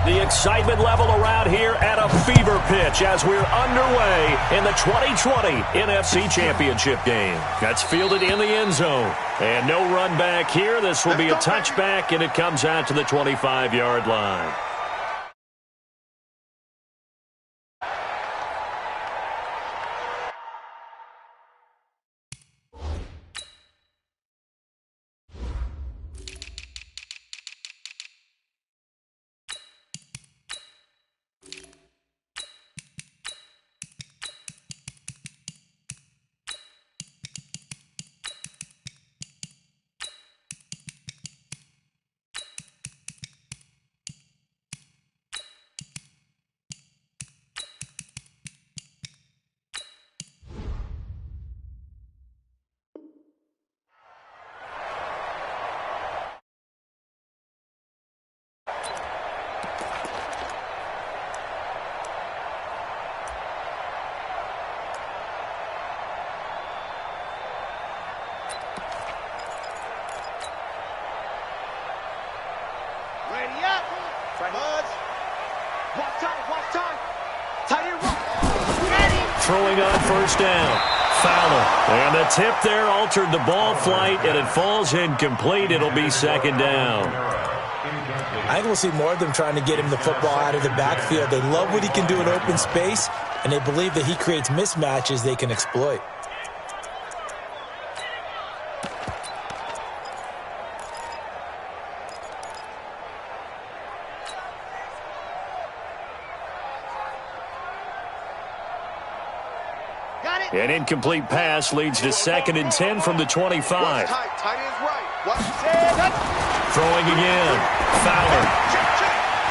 The excitement level around here at a fever pitch as we're underway in the 2020 NFC Championship game. That's fielded in the end zone. And no run back here. This will be a touchback, and it comes out to the 25-yard line. Throwing on first down. Fowler. And the tip there altered the ball flight, and it falls incomplete. It'll be second down. I think we'll see more of them trying to get him the football out of the backfield. They love what he can do in open space, and they believe that he creates mismatches they can exploit. An incomplete pass leads to 2nd and 10 from the 25. Throwing again. Fowler.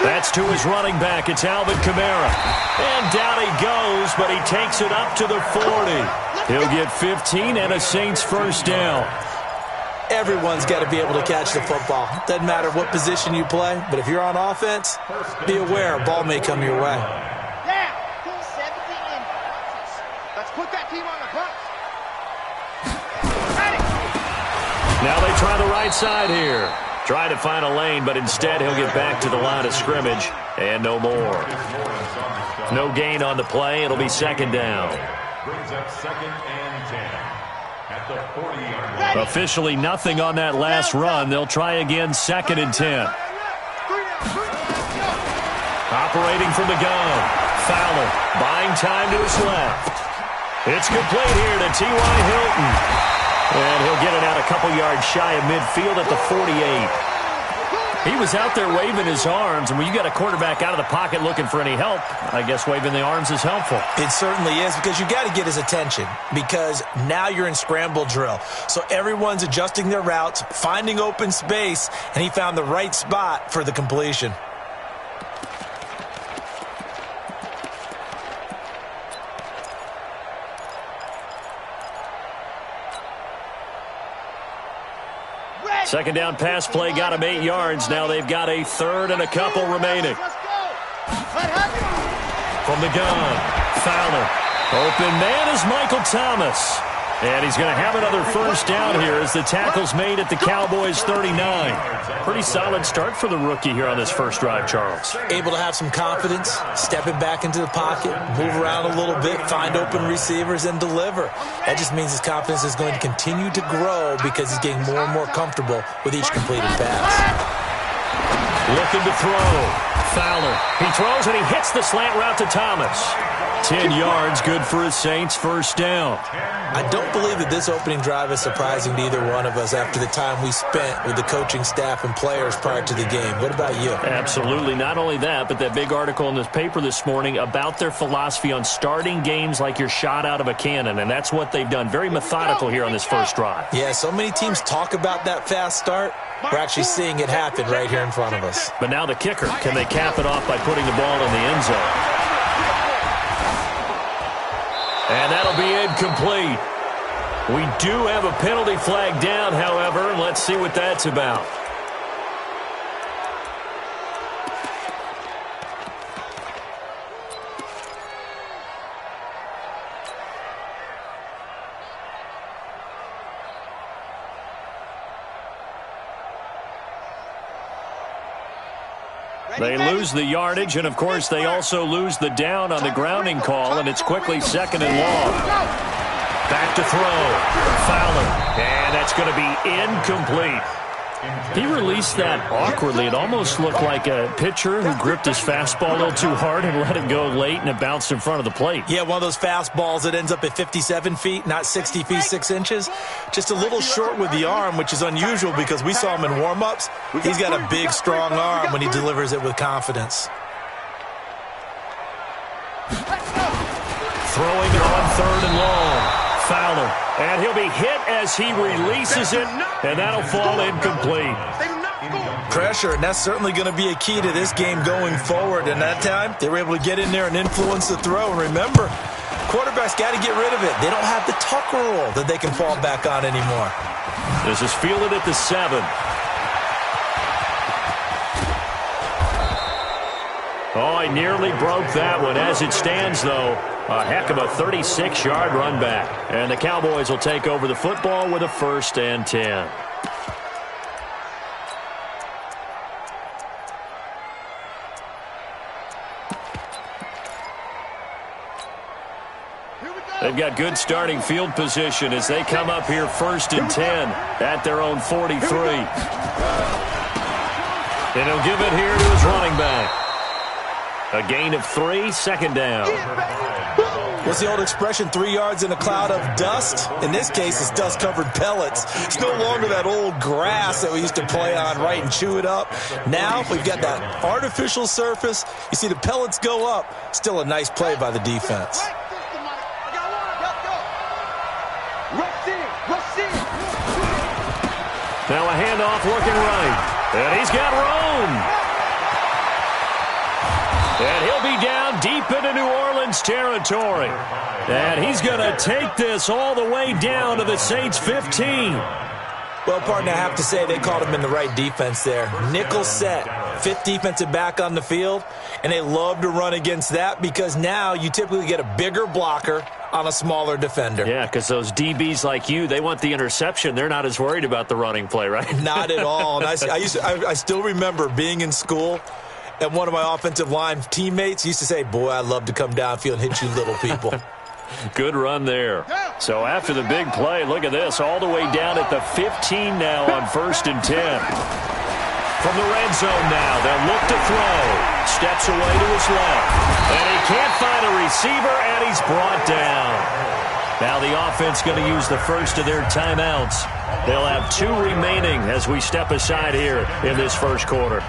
That's to his running back. It's Alvin Kamara. And down he goes, but he takes it up to the 40. He'll get 15 and a Saints first down. Everyone's got to be able to catch the football. Doesn't matter what position you play, but if you're on offense, be aware a ball may come your way. Now they try the right side here. Try to find a lane, but instead he'll get back to the line of scrimmage and no more. No gain on the play. It'll be second down. Brings up 2nd and 10 at the 40-yard line. Officially nothing on that last run. They'll try again 2nd and 10. Operating from the gun. Fowler buying time to his left. It's complete here to T.Y. Hilton. And he'll get it out a couple yards shy of midfield at the 48. He was out there waving his arms, and when you got a quarterback out of the pocket looking for any help, I guess waving the arms is helpful. It certainly is, because you got to get his attention, because now you're in scramble drill. So everyone's adjusting their routes, finding open space, and he found the right spot for the completion. Second down pass play got him 8 yards. Now they've got a 3rd and a couple remaining. From the gun, Fowler. Open man is Michael Thomas. And he's going to have another first down here as the tackle's made at the Cowboys' 39. Pretty solid start for the rookie here on this first drive, Charles. Able to have some confidence, stepping back into the pocket, move around a little bit, find open receivers, and deliver. That just means his confidence is going to continue to grow because he's getting more and more comfortable with each completed pass. Looking to throw. Fowler. He throws and he hits the slant route to Thomas. 10 yards, good for his Saints first down. I don't believe that this opening drive is surprising to either one of us after the time we spent with the coaching staff and players prior to the game. What about you? Absolutely. Not only that, but that big article in this paper this morning about their philosophy on starting games like you're shot out of a cannon, and that's what they've done. Very methodical here on this first drive. Yeah, so many teams talk about that fast start. We're actually seeing it happen right here in front of us. But now the kicker. Can they cap it off by putting the ball in the end zone? And that'll be incomplete. We do have a penalty flag down, however, and let's see what that's about. They lose the yardage, and, of course, they also lose the down on the grounding call, and it's quickly 2nd and long. Back to throw. Fowler. And that's going to be incomplete. He released that awkwardly. It almost looked like a pitcher who gripped his fastball a little too hard and let it go late, and it bounced in front of the plate. Yeah, one of those fastballs that ends up at 57 feet, not 60 feet, 6 inches. Just a little short with the arm, which is unusual because we saw him in warm-ups. He's got a big, strong arm when he delivers it with confidence. Throwing it on 3rd and long. Fowler. And he'll be hit as he releases it, and that'll fall incomplete. Pressure, and that's certainly going to be a key to this game going forward. And that time, they were able to get in there and influence the throw. And remember, quarterbacks got to get rid of it. They don't have the tuck rule that they can fall back on anymore. This is fielded at the 7. Oh, he nearly broke that one. As it stands, though, a heck of a 36-yard run back. And the Cowboys will take over the football with a 1st and 10. They've got good starting field position as they come up here 1st and 10 at their own 43. And he'll give it here to his running back. A gain of 3, 2nd down. What's the old expression, 3 yards in a cloud of dust? In this case, it's dust-covered pellets. It's no longer that old grass that we used to play on, right, and chew it up. Now we've got that artificial surface. You see the pellets go up. Still a nice play by the defense. Now a handoff looking right. And he's got room. And he'll be down deep into New Orleans territory. And he's going to take this all the way down to the Saints' 15. Well, partner, I have to say they called him in the right defense there. Nickel set, 5th defensive back on the field, and they love to run against that because now you typically get a bigger blocker on a smaller defender. Yeah, because those DBs like you, they want the interception. They're not as worried about the running play, right? Not at all. And I still remember being in school, and one of my offensive line teammates used to say, boy, I'd love to come downfield and hit you little people. Good run there. So after the big play, look at this, all the way down at the 15 now on 1st and 10. From the red zone now, they'll look to throw. Steps away to his left. And he can't find a receiver, and he's brought down. Now the offense going to use the first of their timeouts. They'll have 2 remaining as we step aside here in this first quarter.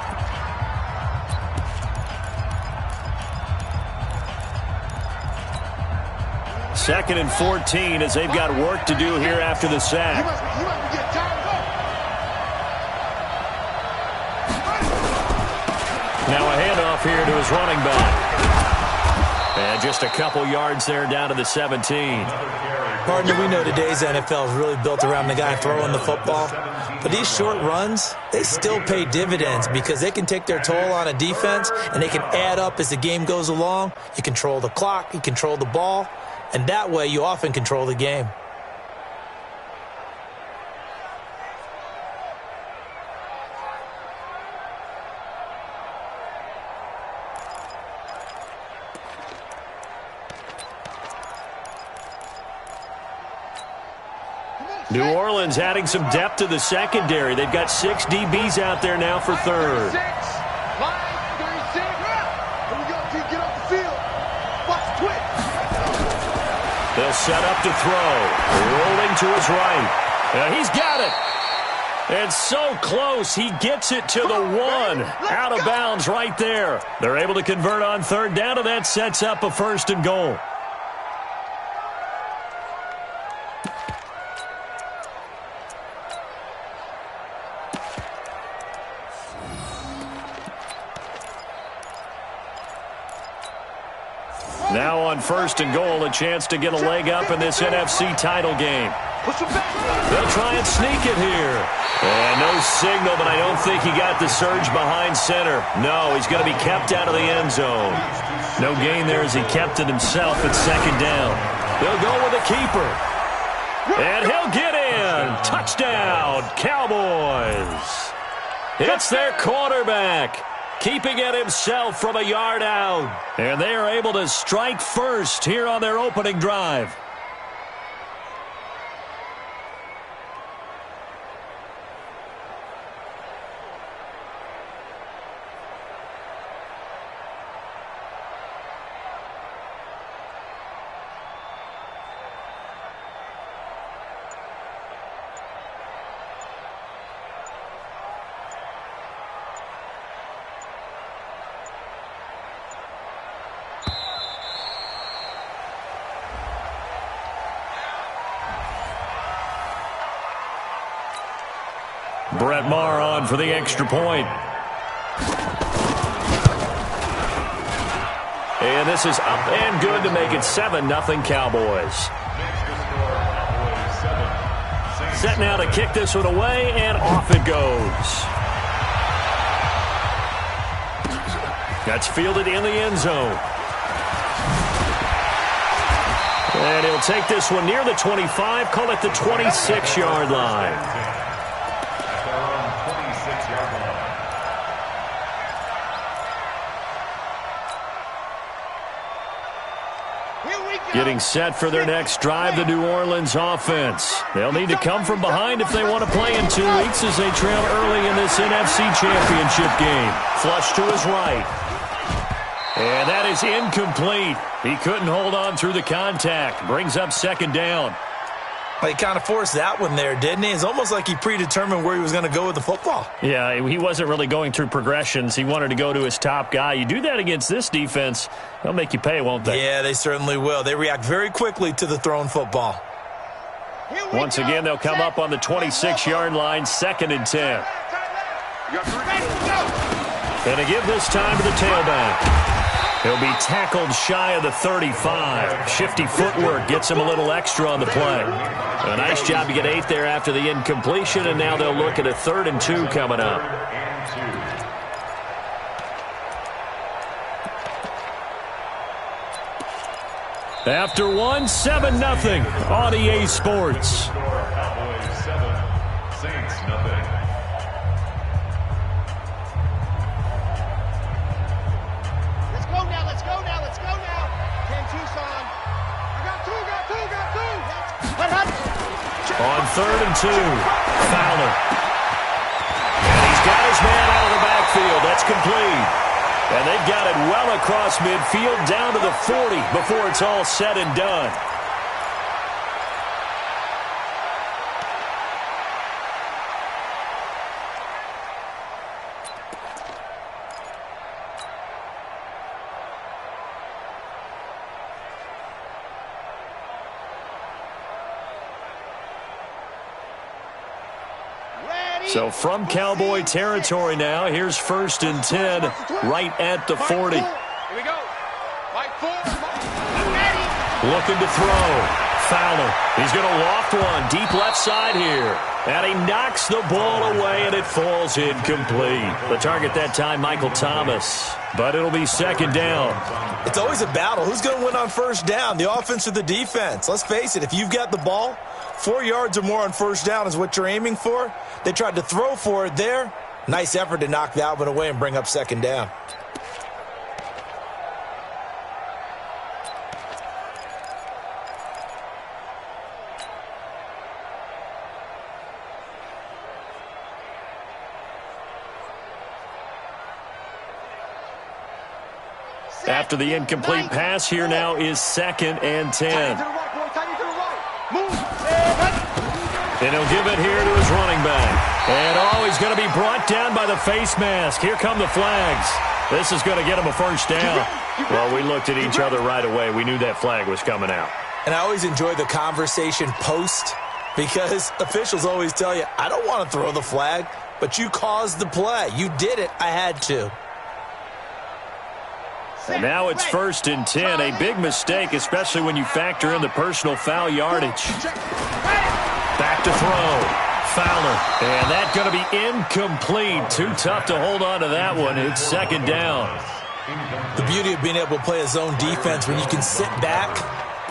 Second and 14 as they've got work to do here after the sack. Now a handoff here to his running back. And just a couple yards there down to the 17. Partner, we know today's NFL is really built around the guy throwing the football. But these short runs, they still pay dividends because they can take their toll on a defense and they can add up as the game goes along. You control the clock, you control the ball, and that way you often control the game. New Orleans adding some depth to the secondary. They've got 6 DBs out there now for 3rd. They'll set up to throw. Rolling to his right. He's got it. And so close, he gets it to the 1. Out of bounds right there. They're able to convert on 3rd down, and that sets up a 1st and goal. Now on 1st and goal, a chance to get a leg up in this NFC title game. They'll try and sneak it here. And no signal, but I don't think he got the surge behind center. No, he's going to be kept out of the end zone. No gain there as he kept it himself at 2nd down. They'll go with a keeper. And he'll get in. Touchdown, Cowboys. It's their quarterback. keeping it himself from a yard out. And they are able to strike first here on their opening drive. Brett Maher on for the extra point. And this is up and good to make it 7-0 Cowboys. Set now to kick this one away, and off it goes. That's fielded in the end zone. And he'll take this one near the 25, call it the 26-yard line. Getting set for their next drive, the New Orleans offense. They'll need to come from behind if they want to play in 2 weeks as they trail early in this NFC Championship game. Flush to his right. And that is incomplete. He couldn't hold on through the contact. Brings up second down. Well, he kind of forced that one there, didn't he? It's almost like he predetermined where he was going to go with the football. Yeah, he wasn't really going through progressions. He wanted to go to his top guy. You do that against this defense, they'll make you pay, won't they? Yeah, they certainly will. They react very quickly to the thrown football. Once again, they'll come up on the 26-yard line, 2nd and 10. And to give this time to the tailback. He'll be tackled shy of the 35. Shifty footwork gets him a little extra on the play. A nice job to get 8 there after the incompletion, and now they'll look at a 3rd and 2 coming up. After 1, 7-0 on EA Sports. Cowboys 7, Saints nothing. On 3rd and 2, Fowler. And he's got his man out of the backfield. That's complete. And they've got it well across midfield down to the 40 before it's all said and done. So from Cowboy territory now, here's 1st and 10 right at the 40. Here we go. Mike 4. Looking to throw. Fowler. He's going to loft one deep left side here. And he knocks the ball away, and it falls incomplete. The target that time, Michael Thomas. But it'll be 2nd down. It's always a battle. Who's going to win on 1st down, the offense or the defense? Let's face it, if you've got the ball, 4 yards or more on 1st down is what you're aiming for. They tried to throw for it there. Nice effort to knock that one away and bring up 2nd down. After the incomplete pass, here now is 2nd and 10. And he'll give it here to his running back. And, he's going to be brought down by the face mask. Here come the flags. This is going to get him a 1st down. Well, we looked at each other right away. We knew that flag was coming out. And I always enjoy the conversation post because officials always tell you, I don't want to throw the flag, but you caused the play. You did it. I had to. And now it's 1st and 10. A big mistake, especially when you factor in the personal foul yardage. Back to throw. Fowler. And that's going to be incomplete. Too tough to hold on to that one. It's 2nd down. The beauty of being able to play a zone defense when you can sit back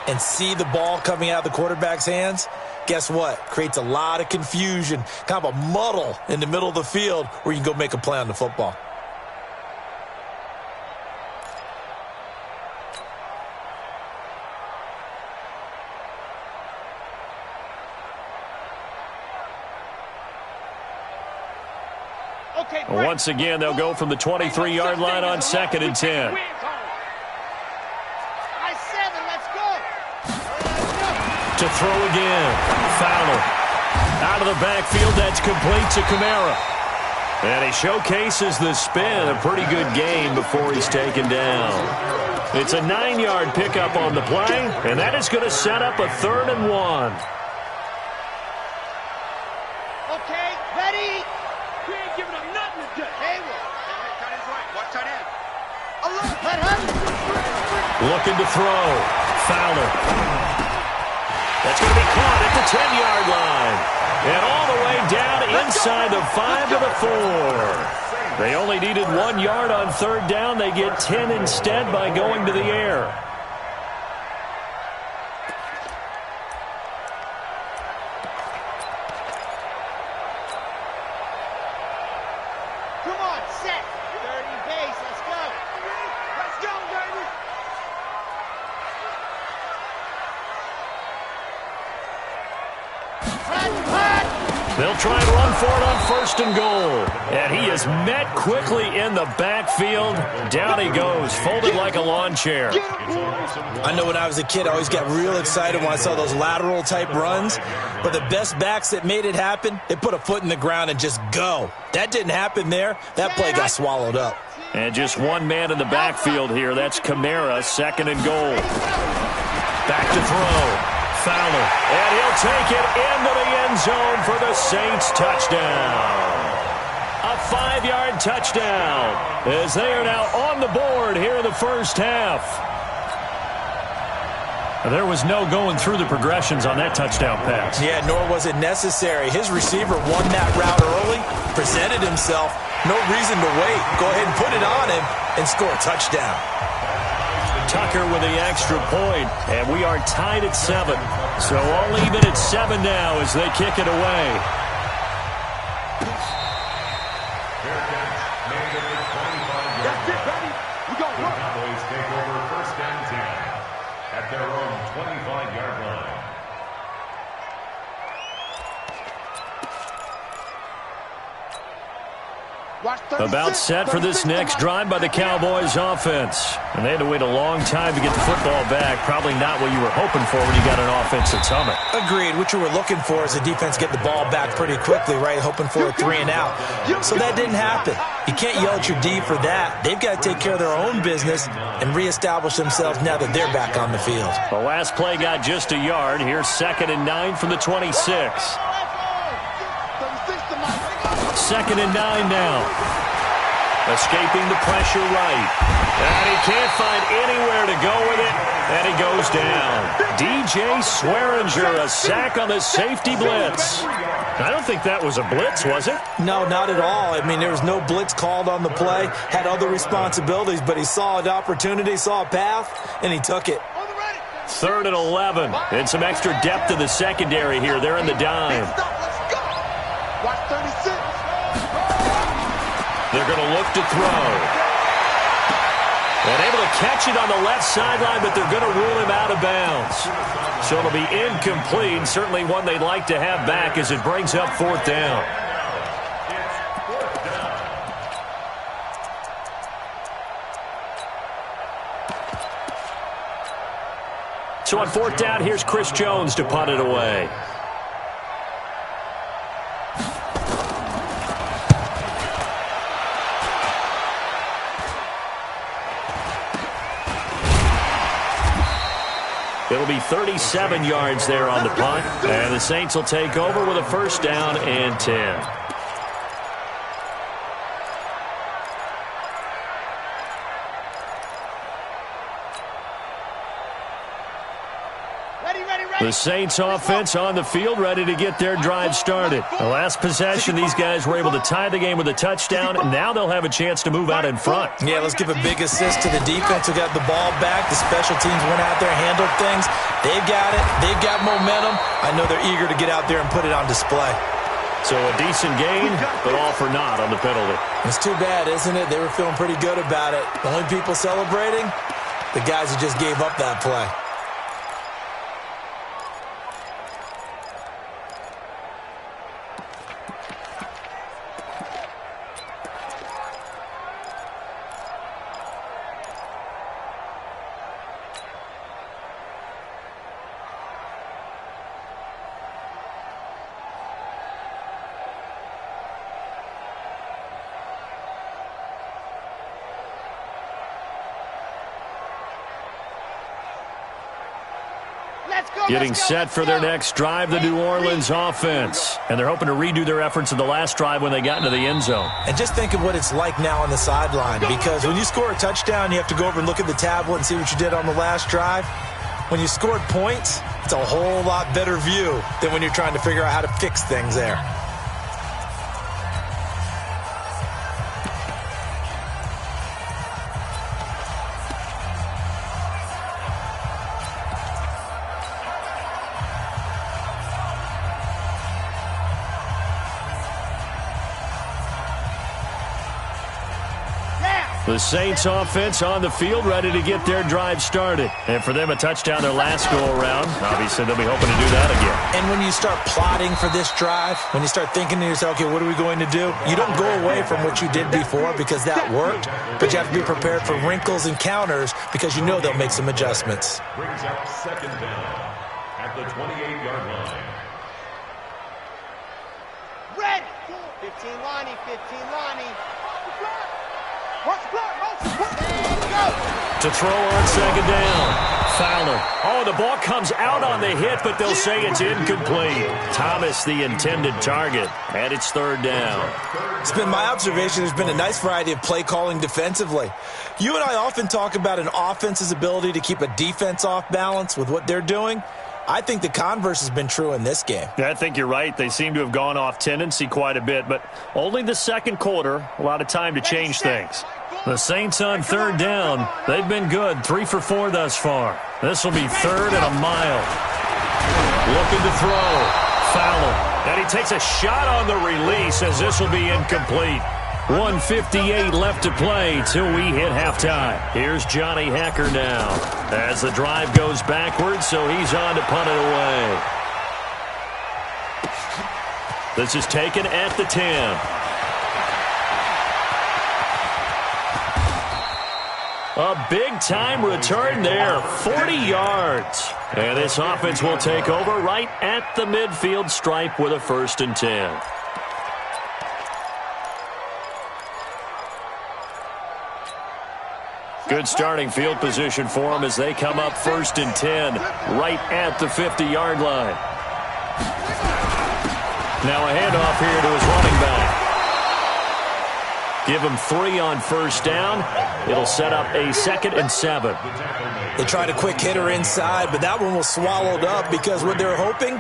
and see the ball coming out of the quarterback's hands, guess what? Creates a lot of confusion, kind of a muddle in the middle of the field where you can go make a play on the football. Once again, they'll go from the 23-yard line on 2nd and 10. To throw again. Fowler. Out of the backfield, that's complete to Kamara. And he showcases the spin. A pretty good game before he's taken down. It's a 9-yard pickup on the play, and that is going to set up a 3rd and 1. Okay, ready? We ain't giving up nothing today. Hey, tight end's right. Watch tight end. Looking to throw. Fowler. That's going to be caught at the 10-yard line. And all the way down inside the 5 to the 4. They only needed 1 yard on 3rd down. They get 10 instead by going to the air. Come on, set. 30 base. Let's go. Let's go, baby. They'll try and run for it on 1st and goal. And he is met quickly in the backfield. Down he goes, folded like a lawn chair. I know when I was a kid, I always got real excited when I saw those lateral type runs. But the best backs that made it happen, they put a foot in the ground and just go. That didn't happen there. That play got swallowed up. And just one man in the backfield here. That's Kamara, 2nd and goal. Back to throw. Fowler, and he'll take it into the end zone for the Saints touchdown. A 5-yard touchdown as they are now on the board here in the first half. There was no going through the progressions on that touchdown pass. Yeah, nor was it necessary. His receiver won that route early, presented himself. No reason to wait. Go ahead and put it on him and score a touchdown. Tucker with the extra point, and we are tied at 7. So all even at 7 now as they kick it away. That's it, baby. We got the Cowboys take over 1st and 10 at their own 25-yard line. About set for this next drive by the Cowboys offense. And they had to wait a long time to get the football back. Probably not what you were hoping for when you got an offense at Summit. Agreed. What you were looking for is the defense get the ball back pretty quickly, right? Hoping for a 3 and out. So that didn't happen. You can't yell at your D for that. They've got to take care of their own business and reestablish themselves now that they're back on the field. The last play got just a yard. Here's 2nd and 9 from the 26. 2nd and 9 now. Escaping the pressure right. And he can't find anywhere to go with it. And he goes down. DJ Swearinger, a sack on the safety blitz. I don't think that was a blitz, was it? No, not at all. I mean, there was no blitz called on the play. Had other responsibilities, but he saw an opportunity, saw a path, and he took it. 3rd and 11. And some extra depth in the secondary here. They're in the dime. Watch 36. They're going to look to throw. And able to catch it on the left sideline, but they're going to rule him out of bounds. So it'll be incomplete. Certainly one they'd like to have back as it brings up 4th down. So on 4th down, here's Chris Jones to punt it away. It'll be 37 yards there on the punt. And the Saints will take over with a 1st down and 10. The Saints offense on the field, ready to get their drive started. The last possession, these guys were able to tie the game with a touchdown, and now they'll have a chance to move out in front. Yeah, let's give a big assist to the defense who got the ball back. The special teams went out there, handled things. They've got it. They've got momentum. I know they're eager to get out there and put it on display. So a decent gain, but all for naught on the penalty. It's too bad, isn't it? They were feeling pretty good about it. The only people celebrating, the guys who just gave up that play. Getting set for their next drive, the New Orleans offense. And they're hoping to redo their efforts of the last drive when they got into the end zone. And just think of what it's like now on the sideline, because when you score a touchdown, you have to go over and look at the tablet and see what you did on the last drive. When you scored points, it's a whole lot better view than when you're trying to figure out how to fix things there. The Saints offense on the field, ready to get their drive started. And for them, a touchdown their last go-around. Obviously, they'll be hoping to do that again. And when you start plotting for this drive, when you start thinking to yourself, okay, what are we going to do? You don't go away from what you did before because that worked, but you have to be prepared for wrinkles and counters because you know they'll make some adjustments. Brings up second down at the 28-yard line. Ready. 15 Lonnie, 15 Lonnie. To throw on second down. Fowler. Oh, the ball comes out on the hit, but they'll say it's incomplete. Thomas, the intended target, and it's third down. It's been my observation there's been a nice variety of play calling defensively. You and I often talk about an offense's ability to keep a defense off balance with what they're doing. I think the converse has been true in this game. Yeah, I think you're right. They seem to have gone off tendency quite a bit, but only the second quarter, a lot of time to change things. The Saints on third down. They've been good, 3 for 4 thus far. This will be third and a mile. Looking to throw. Fowler. And he takes a shot on the release as this will be incomplete. 1:58 left to play till we hit halftime. Here's Johnny Hacker now as the drive goes backwards, so he's on to punt it away. This is taken at the 10. A big-time return there, 40 yards. And this offense will take over right at the midfield stripe with a 1st and 10. Good starting field position for them as they come up 1st and 10 right at the 50-yard line. Now a handoff here to his running back. Give him 3 on 1st down. It'll set up a 2nd and 7. They tried a quick hitter inside, but that one was swallowed up because what they're hoping,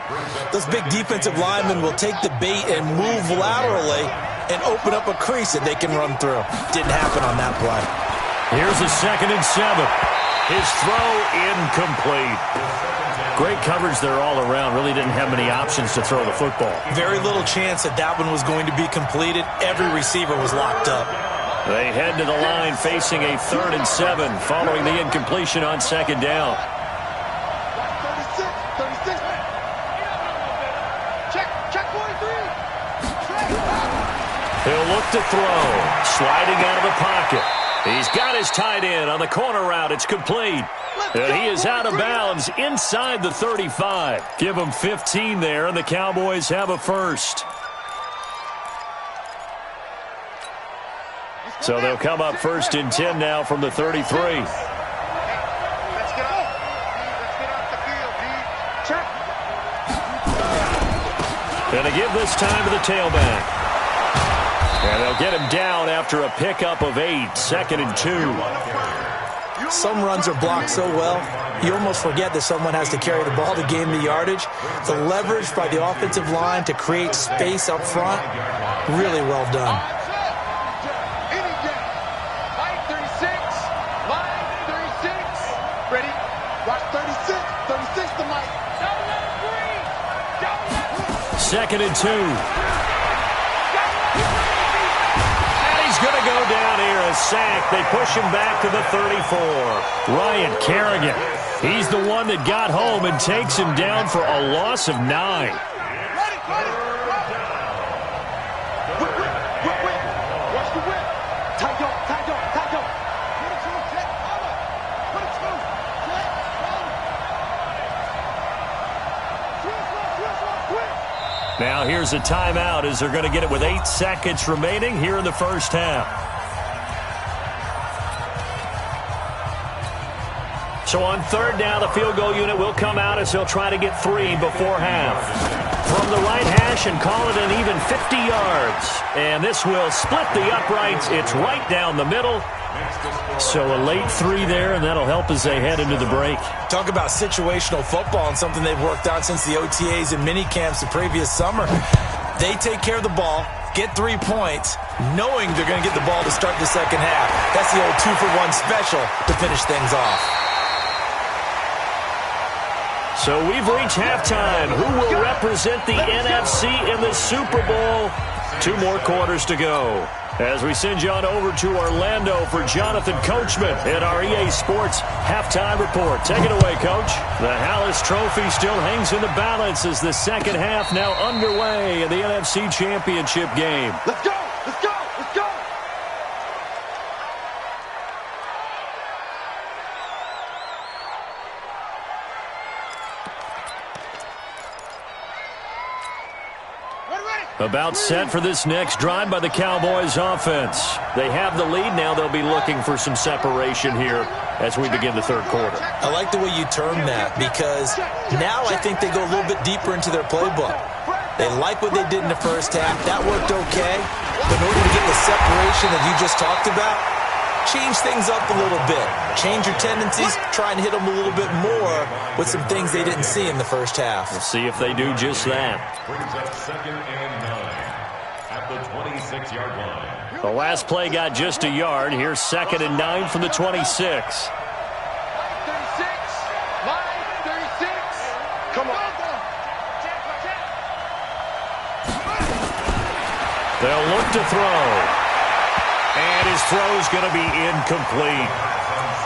those big defensive linemen will take the bait and move laterally and open up a crease that they can run through. Didn't happen on that play. Here's a 2nd and 7. His throw incomplete. Great coverage there all around. Really didn't have many options to throw the football. Very little chance that that one was going to be completed. Every receiver was locked up. They head to the line facing a 3rd and 7 following the incompletion on 2nd down. 36. Check 43. He'll look to throw. Sliding out of the pocket. He's got his tight end on the corner route. It's complete. And he is out of bounds inside the 35. Give him 15 there, and the Cowboys have a 1st. So they'll come up 1st and 10 now from the 33. Let's get off the field, D. Check. And they give this time to the tailback. And they'll get him down after a pickup of 8, 2nd and 2. Some runs are blocked so well, you almost forget that someone has to carry the ball to gain the yardage. The leverage by the offensive line to create space up front, really well done. Line 36. Ready? Watch 36. 36 to Mike. Don't let him breathe. 2nd and 2. Going to go down here, a sack. They push him back to the 34. Ryan Kerrigan. He's the one that got home and takes him down for a loss of 9. Ready. Whip. Watch the whip. Tight up. Put it through, check. Put it through. Check. Quick. Now here's a timeout as they're going to get it with 8 seconds remaining here in the 1st half. So on third down, the field goal unit will come out as they'll try to get 3 before half. From the right hash and call it an even 50 yards. And this will split the uprights. It's right down the middle. So a late 3 there, and that'll help as they head into the break. Talk about situational football and something they've worked on since the OTAs and mini camps the previous summer. They take care of the ball, get 3 points, knowing they're going to get the ball to start the second half. That's the old 2-for-1 special to finish things off. So we've reached halftime. Who will represent the NFC in the Super Bowl? 2 more quarters to go. As we send you on over to Orlando for Jonathan Coachman at our EA Sports Halftime Report. Take it away, Coach. The Hallis Trophy still hangs in the balance as the second half now underway in the NFC Championship game. Let's go! Let's go! Let's go! About set for this next drive by the Cowboys offense. They have the lead now. They'll be looking for some separation here as we begin the third quarter. I like the way you term that because now I think they go a little bit deeper into their playbook. They like what they did in the first half. That worked okay. But in order to get the separation that you just talked about, change things up a little bit. Change your tendencies. Try and hit them a little bit more with some things they didn't see in the first half. We'll see if they do just that. Brings up 2nd and 9 at the 26-yard line. The last play got just a yard. Here's 2nd and 9 from the 26. 36. Line 36. Come on. They'll look to throw. And his throw is going to be incomplete.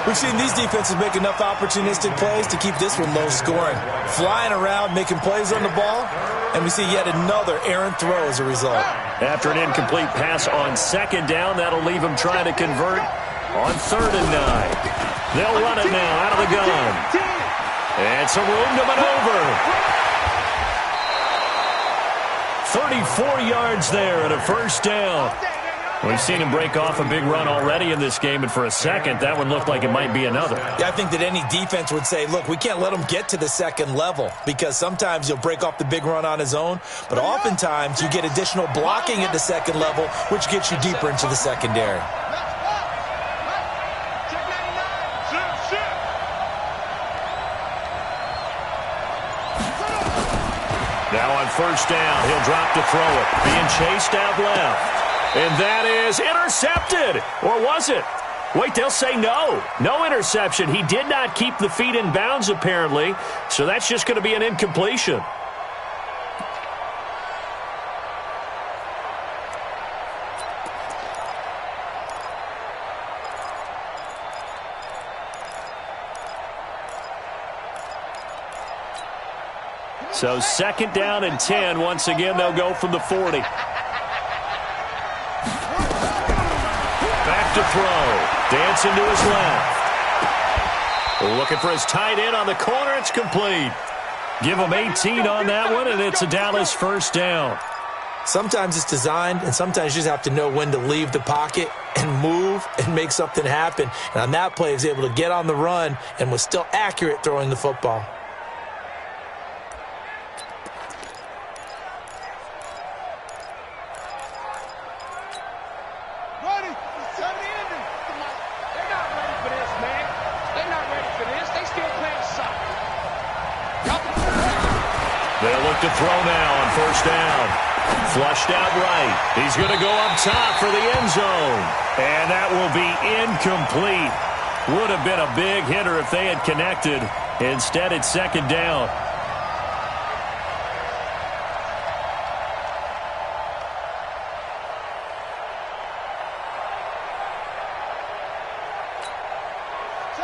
We've seen these defenses make enough opportunistic plays to keep this one low scoring. Flying around, making plays on the ball, and we see yet another errant throw as a result. After an incomplete pass on 2nd down, that'll leave him trying to convert on 3rd and 9. They'll run it now out of the gun. And some room to maneuver. 34 yards there and a first down. We've seen him break off a big run already in this game, and for a second, that one looked like it might be another. Yeah, I think that any defense would say, look, we can't let him get to the second level because sometimes he'll break off the big run on his own, but oftentimes you get additional blocking at the second level, which gets you deeper into the secondary. Now on 1st down, he'll drop to throw it, being chased out left. And that is intercepted. Or was it? Wait, they'll say no. No interception. He did not keep the feet in bounds, apparently. So that's just going to be an incompletion. So 2nd down and 10. Once again, they'll go from the 40. Back to throw. Dancing to his left. Looking for his tight end on the corner. It's complete. Give him 18 on that one, and it's a Dallas 1st down. Sometimes it's designed, and sometimes you just have to know when to leave the pocket and move and make something happen. And on that play, he was able to get on the run and was still accurate throwing the football. To throw now on 1st down. Flushed out right. He's going to go up top for the end zone. And that will be incomplete. Would have been a big hitter if they had connected. Instead, it's 2nd down.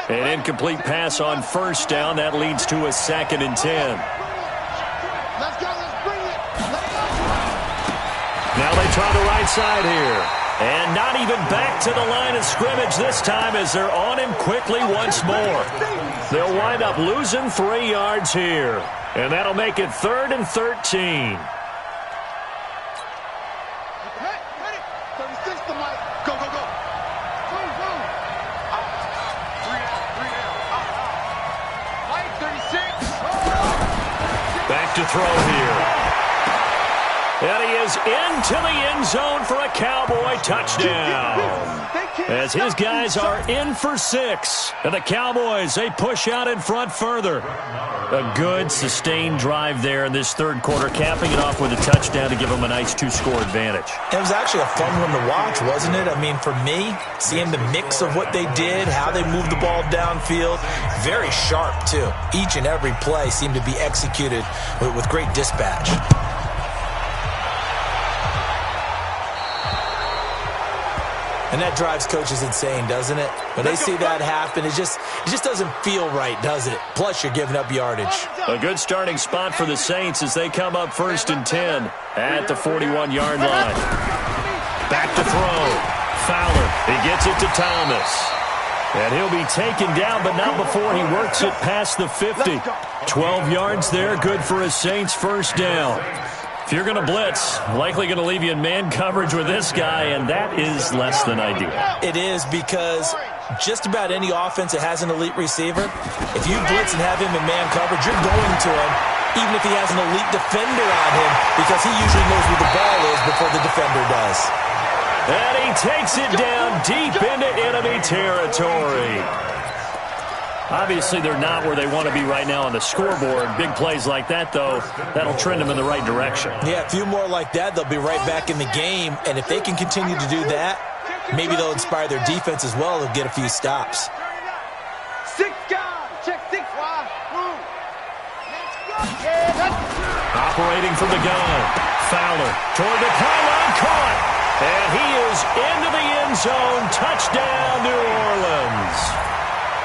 An incomplete pass on 1st down. That leads to a 2nd and 10. Now they try the right side here. And not even back to the line of scrimmage this time as they're on him quickly once more. They'll wind up losing 3 yards here. And that'll make it 3rd and 13. throw here. And he is into the end zone for a Cowboy touchdown. As his guys are in for 6. And the Cowboys, they push out in front further. A good, sustained drive there in this third quarter, capping it off with a touchdown to give them a nice 2-score advantage. It was actually a fun one to watch, wasn't it? I mean, for me, seeing the mix of what they did, how they moved the ball downfield, very sharp, too. Each and every play seemed to be executed with great dispatch. And that drives coaches insane, doesn't it? When they see that happen, it just doesn't feel right, does it? Plus, you're giving up yardage. A good starting spot for the Saints as they come up 1st and 10 at the 41-yard line. Back to throw. Fowler. He gets it to Thomas. And he'll be taken down, but not before he works it past the 50. 12 yards there, good for a Saints first down. If you're going to blitz, likely going to leave you in man coverage with this guy, and that is less than ideal. It is, because just about any offense that has an elite receiver, if you blitz and have him in man coverage, you're going to him, even if he has an elite defender on him, because he usually knows where the ball is before the defender does. And he takes it down deep into enemy territory. Obviously, they're not where they want to be right now on the scoreboard. Big plays like that, though, that'll trend them in the right direction. Yeah, a few more like that, they'll be right back in the game. And if they can continue to do that, maybe they'll inspire their defense as well. They'll get a few stops. 6 guys. Check 6 wide. Move. Let's go. Operating from the gun. Fowler toward the pylon, caught. And he is into the end zone. Touchdown, New Orleans.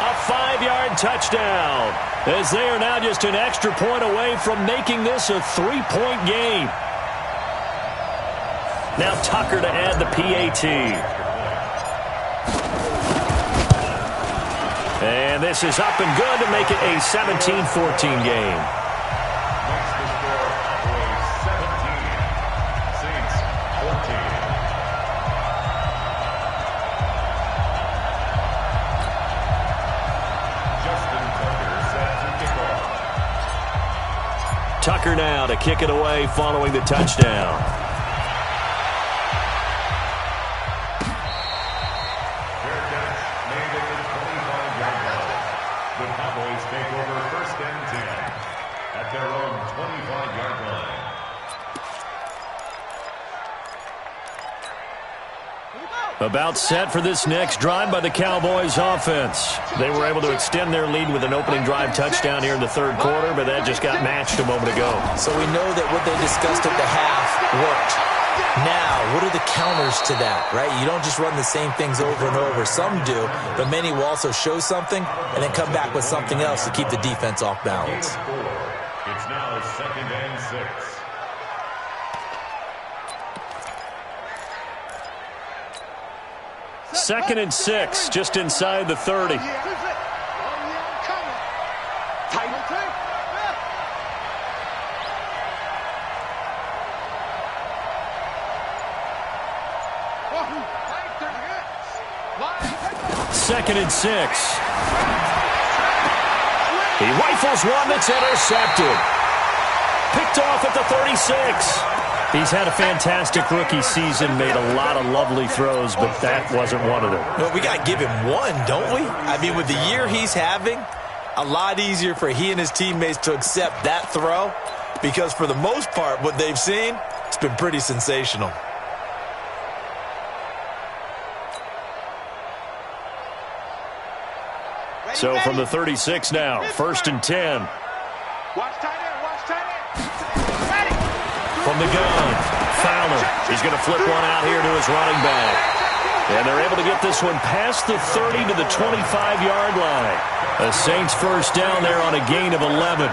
A 5-yard touchdown, as they are now just an extra point away from making this a 3-point game. Now Tucker to add the PAT. And this is up and good to make it a 17-14 game. Tucker now to kick it away following the touchdown. Fair catch made at the 25-yard line. The Cowboys take over 1st and 10 at their own 25-yard line. About set for this next drive by the Cowboys offense. They were able to extend their lead with an opening drive touchdown here in the third quarter, but that just got matched a moment ago. So we know that what they discussed at the half worked. Now, what are the counters to that, right? You don't just run the same things over and over. Some do, but many will also show something and then come back with something else to keep the defense off balance. It's now 2nd and 6. Second and 6, just inside the 30. Second and 6. He rifles one that's intercepted. Picked off at the 36. He's had a fantastic rookie season, made a lot of lovely throws, but that wasn't one of them. Well, we got to give him one, don't we? I mean, with the year he's having, a lot easier for he and his teammates to accept that throw, because for the most part, what they've seen, it's been pretty sensational. So from the 36 now, 1st and 10. Watch tight end. From the gun, Fowler. He's going to flip one out here to his running back. And they're able to get this one past the 30 to the 25-yard line. A Saints first down there on a gain of 11.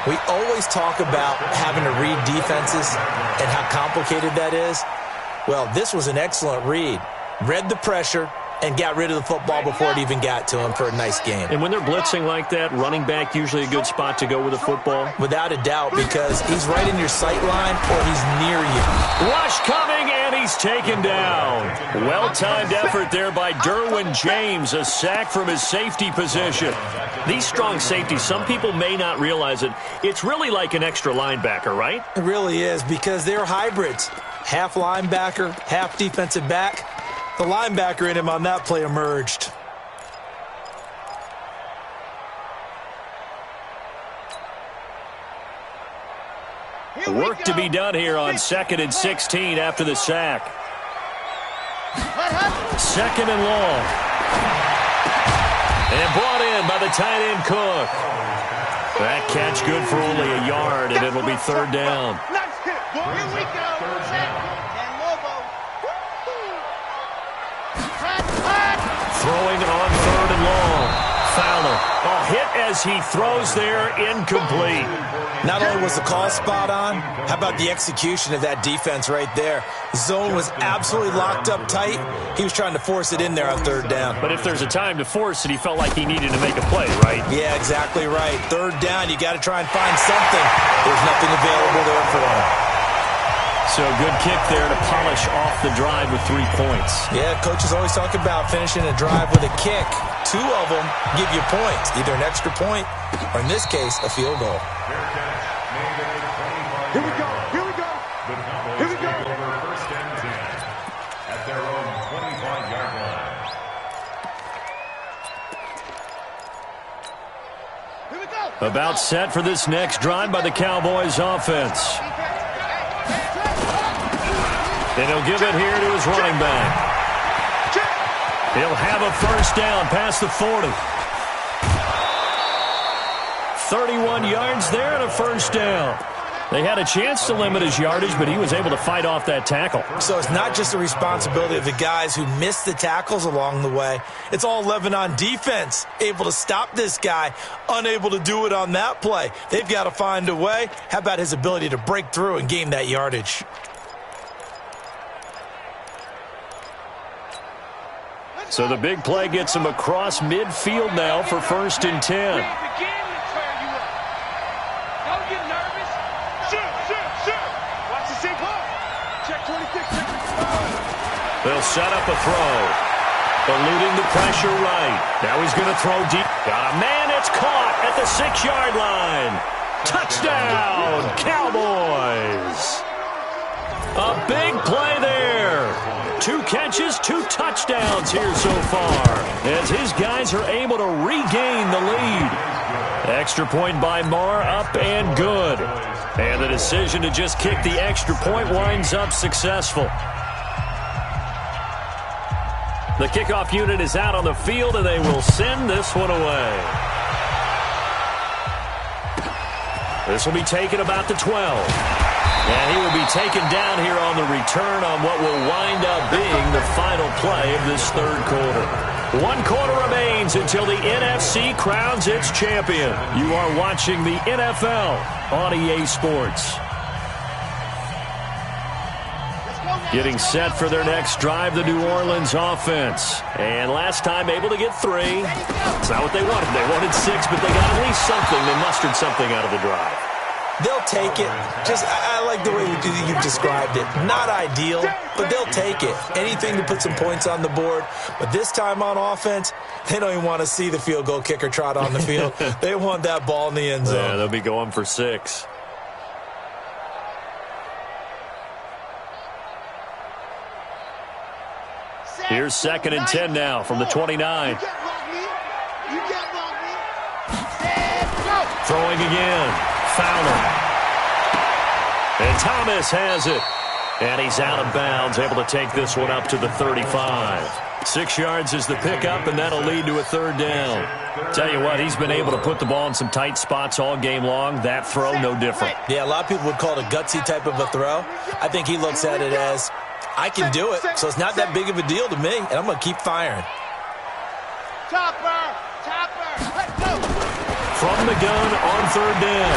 We always talk about having to read defenses and how complicated that is. Well, this was an excellent read. Read the pressure, and got rid of the football before it even got to him for a nice game. And when they're blitzing like that, running back usually a good spot to go with the football? Without a doubt, because he's right in your sight line or he's near you. Rush coming, and he's taken down. Well-timed effort there by Derwin James, a sack from his safety position. These strong safeties, some people may not realize it. It's really like an extra linebacker, right? It really is, because they're hybrids. Half linebacker, half defensive back. The linebacker in him on that play emerged. Work to be done here on 2nd and 16 after the sack. 2nd and long. And brought in by the tight end Cook. That catch good for only a yard, and it'll be 3rd down. Here we go. Throwing it on 3rd and long. Fowler. A hit as he throws there, incomplete. Not only was the call spot on, how about the execution of that defense right there? Zone was absolutely locked up tight. He was trying to force it in there on 3rd down. But if there's a time to force it, he felt like he needed to make a play, right? Yeah, exactly right. 3rd down, you got to try and find something. There's nothing available there for him. So good kick there to polish off the drive with 3 points. Yeah, coaches always talk about finishing a drive with a kick. 2 of them give you points, either an extra point or, in this case, a field goal. Here we go. Here we go. Here we go. Over 1st and 10 at their own 25-yard line. Here we go. About set for this next drive by the Cowboys offense. And he'll give it here to his running back. He'll have a 1st down past the 40. 31 yards there and a 1st down. They had a chance to limit his yardage, but he was able to fight off that tackle. So it's not just the responsibility of the guys who missed the tackles along the way. It's all 11 on defense, able to stop this guy, unable to do it on that play. They've got to find a way. How about his ability to break through and gain that yardage? So the big play gets him across midfield now for 1st and 10. They'll set up a throw. Eluding the pressure right. Now he's going to throw deep. Got a man. It's caught at the 6-yard line. Touchdown, Cowboys. A big play there. 2 catches, 2 touchdowns here so far, as his guys are able to regain the lead. Extra point by Marr, up and good. And the decision to just kick the extra point winds up successful. The kickoff unit is out on the field, and they will send this one away. This will be taken about the 12. And he will be taken down here on the return on what will wind up being the final play of this 3rd quarter. 1 quarter remains until the NFC crowns its champion. You are watching the NFL on EA Sports. Getting set for their next drive, the New Orleans offense. And last time able to get 3. It's not what they wanted. They wanted 6, but they got at least something. They mustered something out of the drive. They'll take it. I like the way you've described it. Not ideal, but they'll take it. Anything to put some points on the board. But this time on offense, they don't even want to see the field goal kicker trot on the field. They want that ball in the end zone. Yeah, they'll be going for 6. Here's 2nd and 10 now from the 29. Throwing again. Fowler. And Thomas has it. And he's out of bounds, able to take this one up to the 35. 6 yards is the pickup, and that'll lead to a 3rd down. Tell you what, he's been able to put the ball in some tight spots all game long. That throw, no different. Yeah, a lot of people would call it a gutsy type of a throw. I think he looks at it as, I can do it, so it's not that big of a deal to me, and I'm going to keep firing. Topper, let's go. From the gun on 3rd down.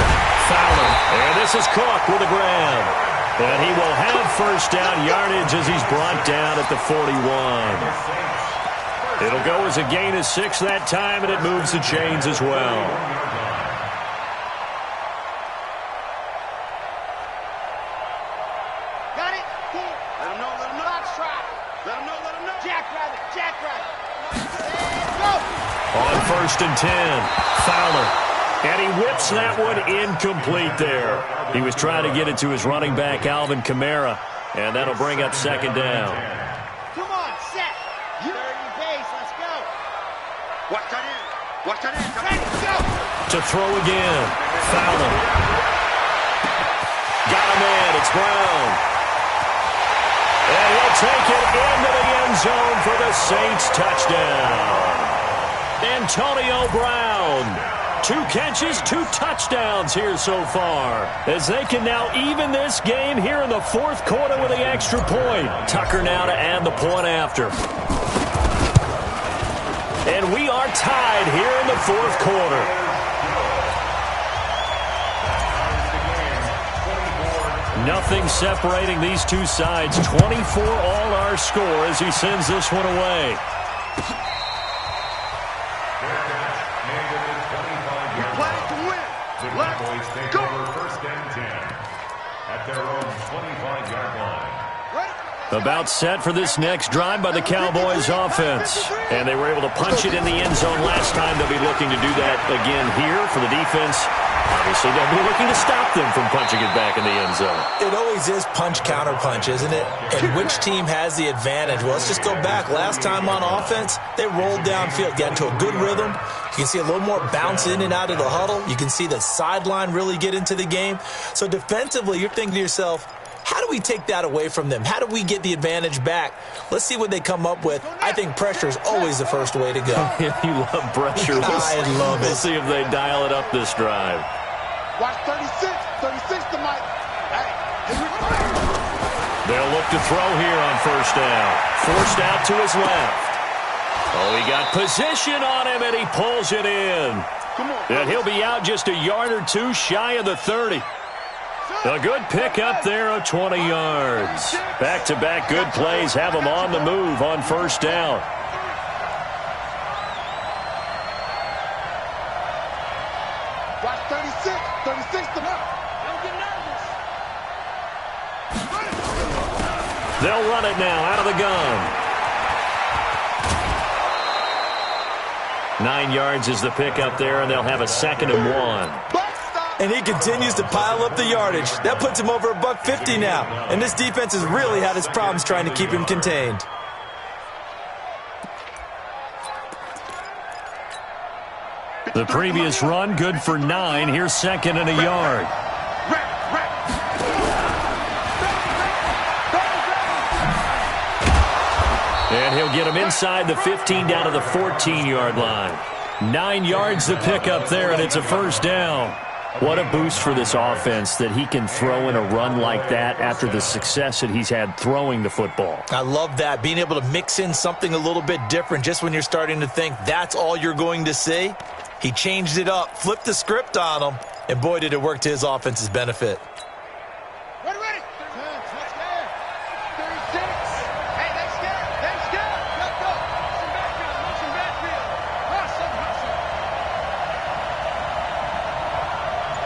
Fowler. And this is Cook with a grab. And he will have 1st down yardage as he's brought down at the 41. It'll go as a gain of 6 that time, and it moves the chains as well. Got it? Cool. Let him know, let him know. Box try. Let him know, let him know. Jackrabbit, jackrabbit. And go. On 1st and 10, Fowler. And he whips that one incomplete there. He was trying to get it to his running back, Alvin Kamara, and that'll bring up 2nd down. Come on, set. You're in your base. Let's go. Watch that in. Watch that in. Ready, go. To throw again, Fowler. Got a man, it's Brown. And he'll take it into the end zone for the Saints touchdown. Antonio Brown. 2 catches, 2 touchdowns here so far, as they can now even this game here in the 4th quarter with the extra point. Tucker now to add the point after. And we are tied here in the 4th quarter. Nothing separating these two sides. 24 all our score as he sends this one away. Take over 1st and 10 at their own 25-yard line. About set for this next drive by the Cowboys offense. And they were able to punch it in the end zone last time. They'll be looking to do that again here for the defense. Obviously, they'll be looking to stop them from punching it back in the end zone. It always is punch-counter-punch, isn't it? And which team has the advantage? Well, let's just go back. Last time on offense, they rolled downfield, got into a good rhythm. You can see a little more bounce in and out of the huddle. You can see the sideline really get into the game. So defensively, you're thinking to yourself, how do we take that away from them? How do we get the advantage back? Let's see what they come up with. I think pressure is always the first way to go. You love pressure. I love it. We'll see if they dial it up this drive. Watch 36. 36 to Mike. Hey, here we go. They'll look to throw here on 1st down. Forced out to his left. Oh, he got position on him, and he pulls it in. Come on. And he'll be out just a yard or 2 shy of the 30. A good pickup there of 20 yards. Back-to-back good plays have him on the move on 1st down. Watch 36. 36 to Mike. Don't get nervous. They'll run it now out of the gun. 9 yards is the pickup there, and they'll have a 2nd and 1. And he continues to pile up the yardage. That puts him over $150 now. And this defense has really had its problems trying to keep him contained. The previous run, good for 9. Here's 2nd and a yard. And he'll get him inside the 15 down to the 14-yard line. 9 yards the pickup there, and it's a 1st down. What a boost for this offense that he can throw in a run like that after the success that he's had throwing the football. I love that, being able to mix in something a little bit different just when you're starting to think that's all you're going to see. He changed it up, flipped the script on him, and boy, did it work to his offense's benefit. Ready, ready. 10, let's go. 36. Hey, let's go. Let's go. Let's go. Motion backfield. Hustle, hustle.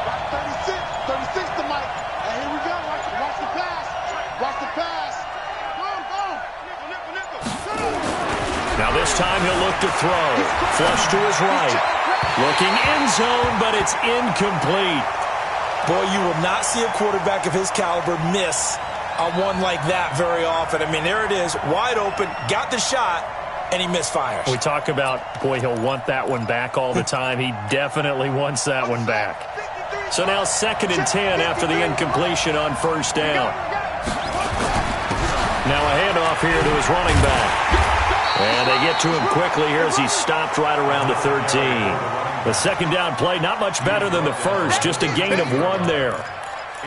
Watch 36. 36 to Mike. Hey, here we go. Watch the pass. Watch the pass. Boom, boom. Nickel, nickel, nickel. Now this time he'll look to throw. Flush to his right. Looking end zone, but it's incomplete. Boy, you will not see a quarterback of his caliber miss on one like that very often. I mean, there it is, wide open, got the shot, and he misfires. We talk about, boy, he'll want that one back all the time. He definitely wants that one back. So now 2nd and 10 after the incompletion on 1st down. Now a handoff here to his running back. And they get to him quickly here as he stopped right around the 13. The 2nd down play, not much better than the first, just a gain of 1 there.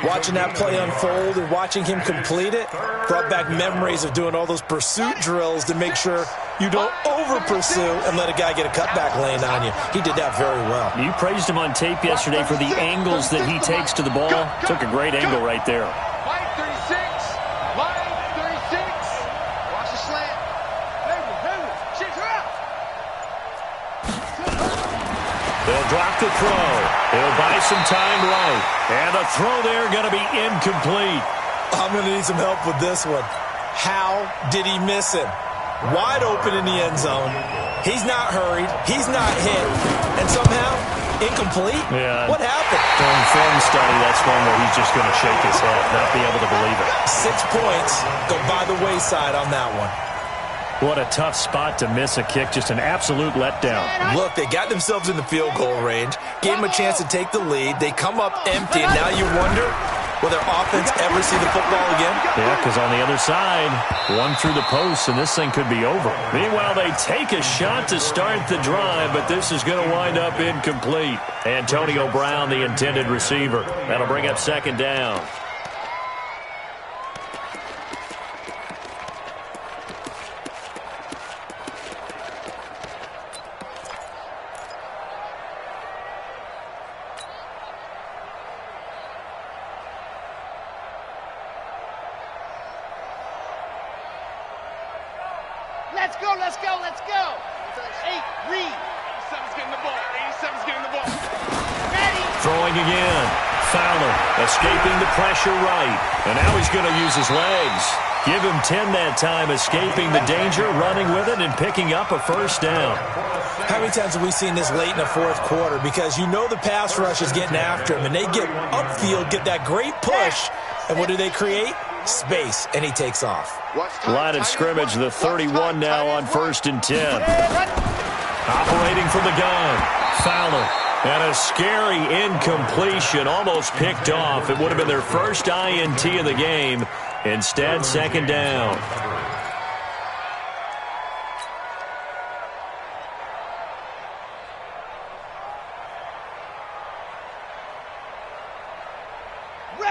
Watching that play unfold and watching him complete it brought back memories of doing all those pursuit drills to make sure you don't over-pursue and let a guy get a cutback lane on you. He did that very well. You praised him on tape yesterday for the angles that he takes to the ball. Took a great angle right there. Wide 36. Wide 36. Watch the slant. Check her out. He'll drop the throw. He'll buy some time right. And the throw there going to be incomplete. I'm going to need some help with this one. How did he miss him? Wide open in the end zone. He's not hurried. He's not hit. And somehow, incomplete? Yeah. What happened? During film study, that's one where he's just going to shake his head, not be able to believe it. 6 points go by the wayside on that one. What a tough spot to miss a kick. Just an absolute letdown. Look, they got themselves in the field goal range, gave them a chance to take the lead. They come up empty, and now you wonder, will their offense ever see the football again? Yeah, because on the other side, one through the post, and this thing could be over. Meanwhile, they take a shot to start the drive, but this is going to wind up incomplete. Antonio Brown, the intended receiver. That'll bring up second down. Let's go, let's go, let's go. 8, read. 87's getting the ball. 87's getting the ball. Ready. Throwing again. Fowler escaping the pressure right. And now he's going to use his legs. Give him 10 that time, escaping the danger, running with it, and picking up a first down. How many times have we seen this late in the fourth quarter? Because you know the pass rush is getting after him, and they get upfield, get that great push, and what do they create? Space, and he takes off. Line of scrimmage, the 31 now on 1st and 10. Operating from the gun, Fowler. And a scary incompletion, almost picked off. It would have been their first INT of the game. Instead, second down.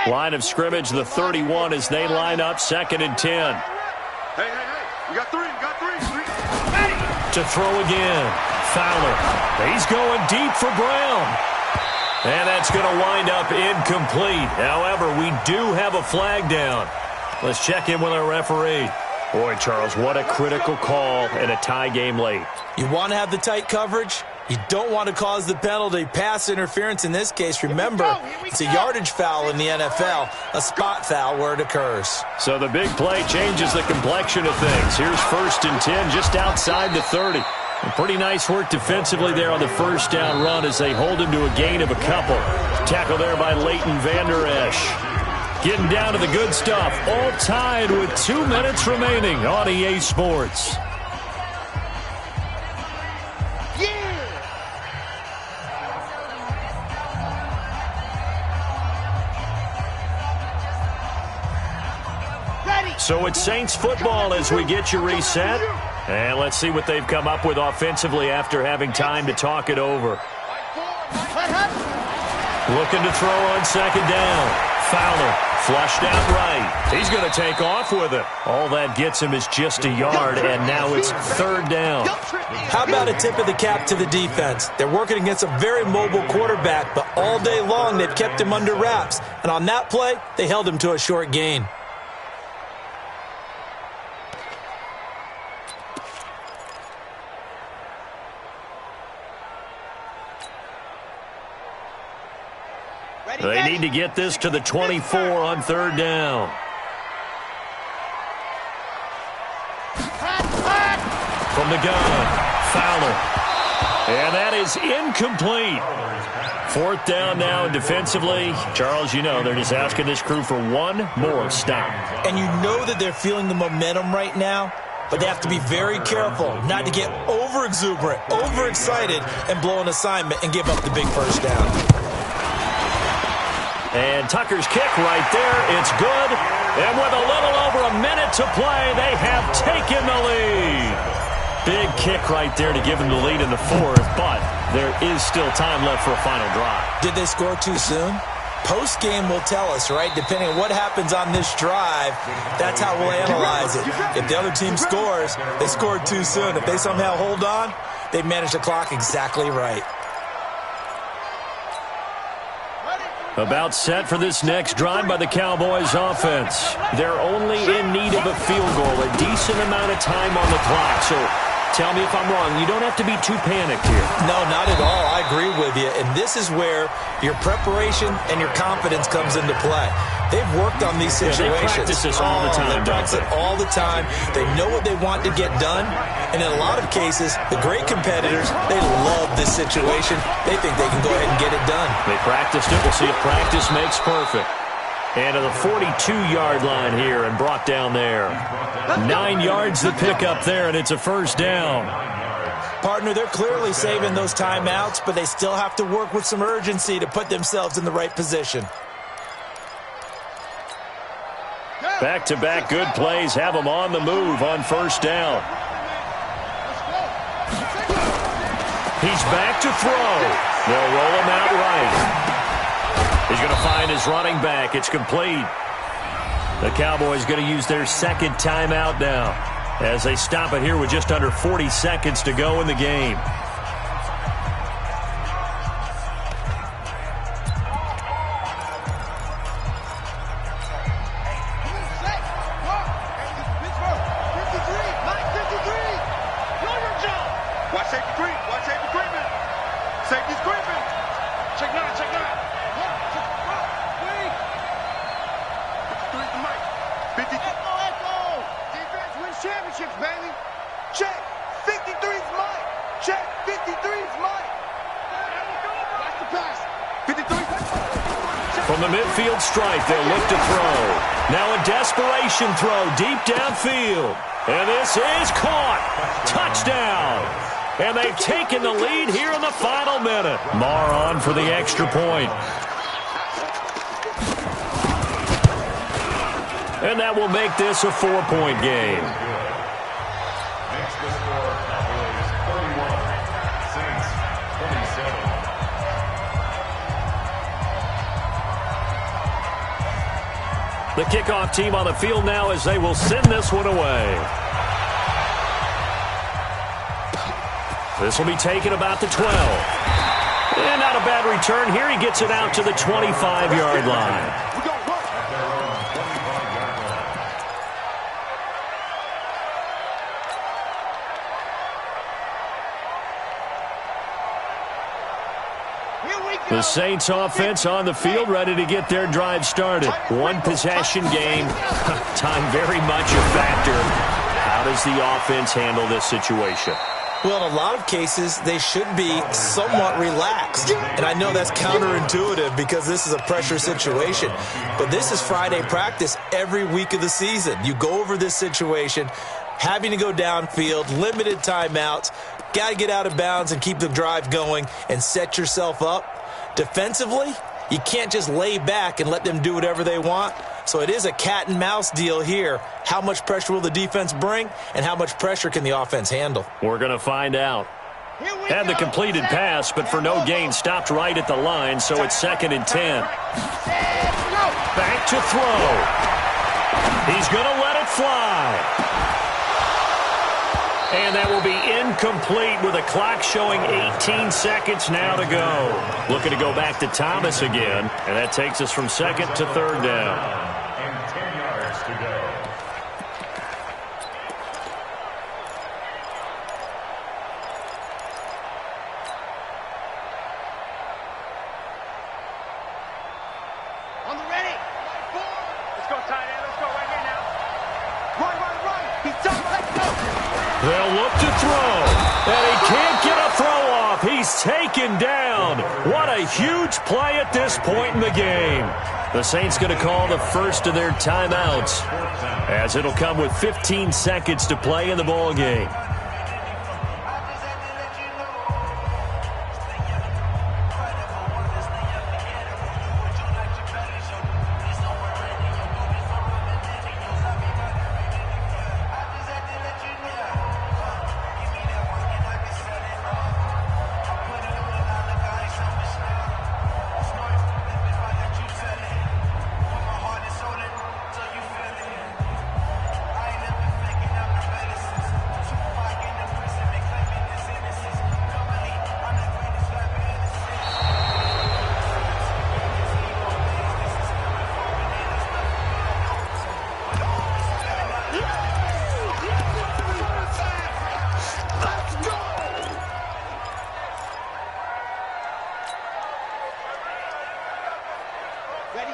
Line of scrimmage, the 31 as they line up, 2nd and 10. Hey, you got 3, you got 3. To throw again, Fowler. He's going deep for Brown. And that's going to wind up incomplete. However, we do have a flag down. Let's check in with our referee. Boy, Charles, what a critical call in a tie game late. You want to have the tight coverage? You don't want to cause the penalty. Pass interference in this case. Remember, it's a yardage foul in the NFL, a spot foul where it occurs. So the big play changes the complexion of things. Here's 1st and 10 just outside the 30. And pretty nice work defensively there on the first down run as they hold him to a gain of a couple. Tackle there by Leighton Vander Esch. Getting down to the good stuff. All tied with 2 minutes remaining on EA Sports. So it's Saints football as we get you reset. And let's see what they've come up with offensively after having time to talk it over. Looking to throw on second down. Fowler flushed out right. He's going to take off with it. All that gets him is just a yard, and now it's 3rd down. How about a tip of the cap to the defense? They're working against a very mobile quarterback, but all day long they've kept him under wraps. And on that play, they held him to a short gain. They need to get this to the 24 on 3rd down. From the gun, Fowler. And that is incomplete. 4th down now defensively. Charles, you know, they're just asking this crew for one more stop. And you know that they're feeling the momentum right now, but they have to be very careful not to get over-exuberant, overexcited, and blow an assignment and give up the big first down. And Tucker's kick right there. It's good. And with a little over a minute to play, they have taken the lead. Big kick right there to give them the lead in the 4th, but there is still time left for a final drive. Did they score too soon? Post-game will tell us, right? Depending on what happens on this drive, that's how we'll analyze it. If the other team scores, they scored too soon. If they somehow hold on, they managed the clock exactly right. About set for this next drive by the Cowboys offense. They're only in need of a field goal, a decent amount of time on the clock. So Tell me if I'm wrong. You don't have to be too panicked here. No, not at all. I agree with you. And this is where your preparation and your confidence comes into play. They've worked on these situations. Yeah, they practice this all the time. They practice it all the time. They know what they want to get done. And in a lot of cases, the great competitors, they love this situation. They think they can go ahead and get it done. They practiced it. We'll see if practice makes perfect. And to the 42-yard line here and brought down there. 9 yards to pick up there, and it's a first down. Partner, they're clearly saving those timeouts, but they still have to work with some urgency to put themselves in the right position. Back-to-back good plays have them on the move on first down. He's back to throw. They'll roll him out right. He's going to find his running back. It's complete. The Cowboys going to use their second timeout now as they stop it here with just under 40 seconds to go in the game. Watch safety creep. Watch safety creeping. Safety's creeping. Check nine. Check nine. Wait. 53 is the mic. 50. Echo. Defense wins championships, baby. Check. 53 is Mike. Check. 53 is Mike. Watch the pass. 53. From the midfield stripe, they'll look to throw. Now a desperation throw deep downfield. And this is caught. Touchdown. And they've taken the lead here in the final minute. Marr on for the extra point. And that will make this a 4-point game. Makes the score Cowboys 31, Saints 27. The kickoff team on the field now as they will send this one away. This will be taken about the 12. And not a bad return here. He gets it out to the 25-yard line. The Saints offense on the field, ready to get their drive started. One possession game. Time very much a factor. How does the offense handle this situation? Well, in a lot of cases, they should be somewhat relaxed. And I know that's counterintuitive because this is a pressure situation. But this is Friday practice every week of the season. You go over this situation, having to go downfield, limited timeouts, got to get out of bounds and keep the drive going and set yourself up. Defensively, you can't just lay back and let them do whatever they want. So it is a cat and mouse deal here. How much pressure will the defense bring, and how much pressure can the offense handle? We're going to find out. Had the completed pass, but for no gain, stopped right at the line, so it's 2nd and 10. Back to throw. He's going to let it fly. And that will be incomplete with a clock showing 18 seconds now to go. Looking to go back to Thomas again, and that takes us from 2nd to 3rd down. And 10 yards to go. On the ready. Let's go, tight end. Let's go right here now. Run. He's done. Let's go. They'll look to throw, and he can't get a throw off. He's taken down. What a huge play at this point in the game. The Saints going to call the first of their timeouts, as it'll come with 15 seconds to play in the ball game.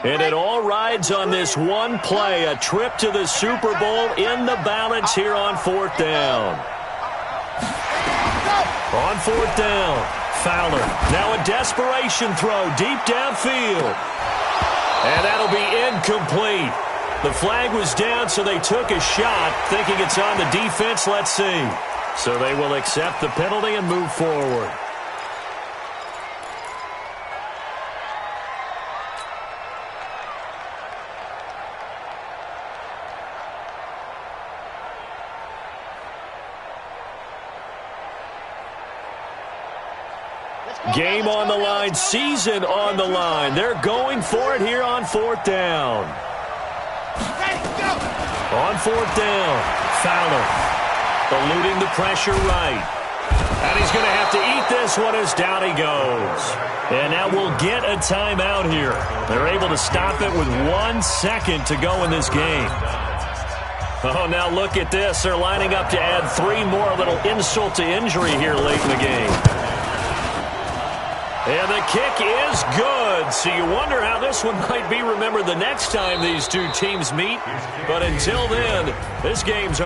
And it all rides on this one play, a trip to the Super Bowl in the balance here on 4th down. On 4th down, Fowler. Now a desperation throw deep downfield. And that'll be incomplete. The flag was down, so they took a shot, thinking it's on the defense. Let's see. So they will accept the penalty and move forward. Game on the line, season on the line. They're going for it here on 4th down. On 4th down, Fowler eluding the pressure right. And he's going to have to eat this one as down he goes. And now we'll get a timeout here. They're able to stop it with 1 second to go in this game. Oh, now look at this. They're lining up to add 3 more, a little insult to injury here late in the game. And the kick is good. So you wonder how this one might be remembered the next time these two teams meet. But until then, this game's